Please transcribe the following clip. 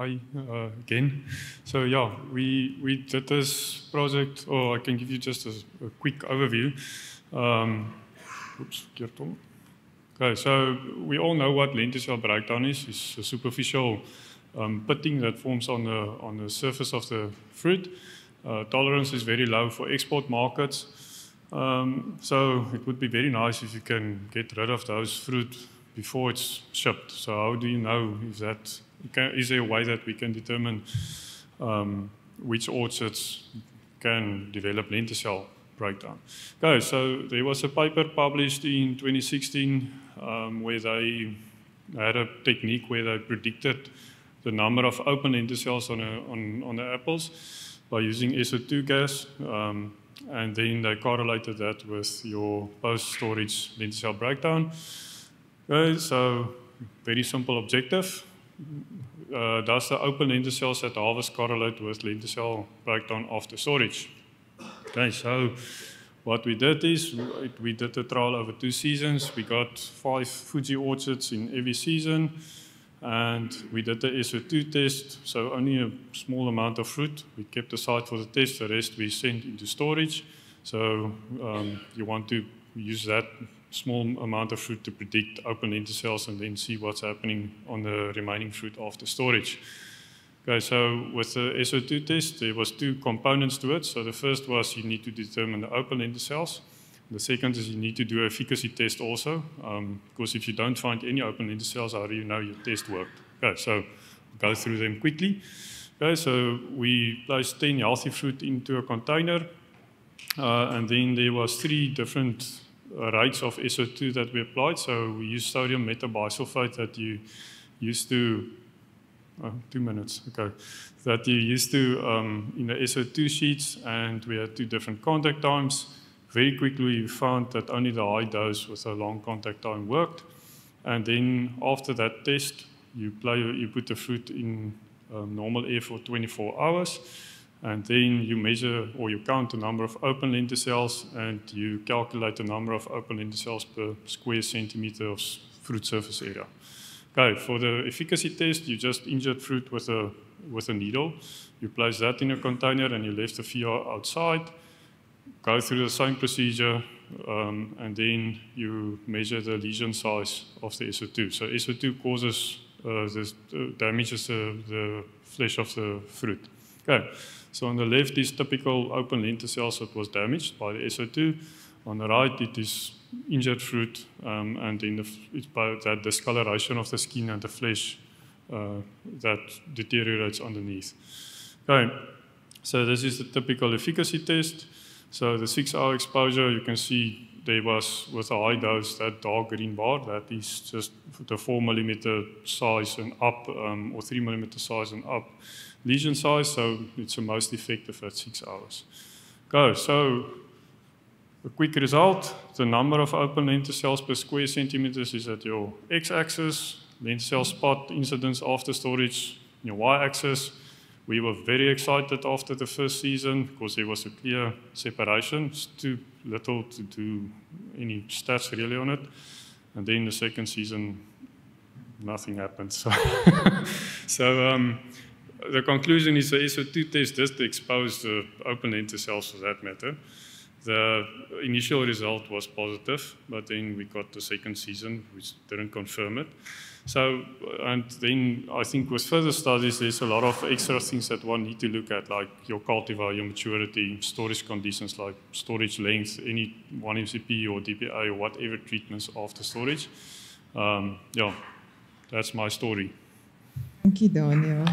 hi again. So yeah, we did this project, or I can give you just a quick overview. Oops, verkeerd om. Okay, so we all know what lenticel breakdown is. It's a superficial pitting that forms on the surface of the fruit. Tolerance is very low for export markets. So it would be very nice if you can get rid of those fruit before it's shipped. So how do you know if that, is there a way that we can determine which orchards can develop lenticel breakdown? Okay, so there was a paper published in 2016 where they had a technique where they predicted the number of open lenticels on the apples by using SO2 gas. And then they correlated that with your post-storage lenticel breakdown. Okay, so very simple objective. Does the open lenticels at harvest correlate with lenticel breakdown after storage? Okay, so what we did is we did a trial over 2 seasons. We got 5 Fuji orchards in every season. And we did the SO2 test, so only a small amount of fruit. We kept aside for the test, the rest we sent into storage. So you want to use that small amount of fruit to predict open lenticels and then see what's happening on the remaining fruit after storage. Okay, so with the SO2 test, there was 2 components to it. So the first was you need to determine the open lenticels. The second is you need to do an efficacy test also, because if you don't find any open lenticels, how do you know your test worked? Okay, so we'll go through them quickly. Okay, so we placed 10 healthy fruit into a container, and then there was 3 different rates of SO2 that we applied. So we used sodium metabisulfite that you used to, 2 minutes, okay, that you used to in the SO2 sheets, and we had 2 different contact times. Very quickly, we found that only the high dose with a long contact time worked. And then after that test, you put the fruit in normal air for 24 hours. And then you measure or you count the number of open lenticels, and you calculate the number of open lenticels per square centimeter of fruit surface area. Okay, for the efficacy test, you just injured fruit with a needle. You place that in a container and you left the VR outside. Go through the same procedure, and then you measure the lesion size of the SO2. So SO2 causes damages the flesh of the fruit. Okay, so on the left is typical open lenticels that was damaged by the SO2. On the right, it is injured fruit, and then it's by that discoloration of the skin and the flesh that deteriorates underneath. Okay, so this is the typical efficacy test. So the 6-hour exposure, you can see there was, with a high dose, that dark green bar, that is just the 4 millimeter size and up, or 3 millimeter size and up lesion size, so it's the most effective at 6 hours. Okay, so a quick result, the number of open lenticels per square centimeters is at your x-axis, lenticel spot incidence after storage, your y-axis. We were very excited after the first season because there was a clear separation. It's too little to do any stats really on it. And then the second season, nothing happened. So, the conclusion is the SO2 test did expose the open lenticels for that matter. The initial result was positive, but then we got the second season, which didn't confirm it. So, and then I think with further studies, there's a lot of extra things that one need to look at, like your cultivar, your maturity, storage conditions, like storage length, any 1-MCP or DPA or whatever treatments after storage. Yeah, that's my story. Thank you, Daniel.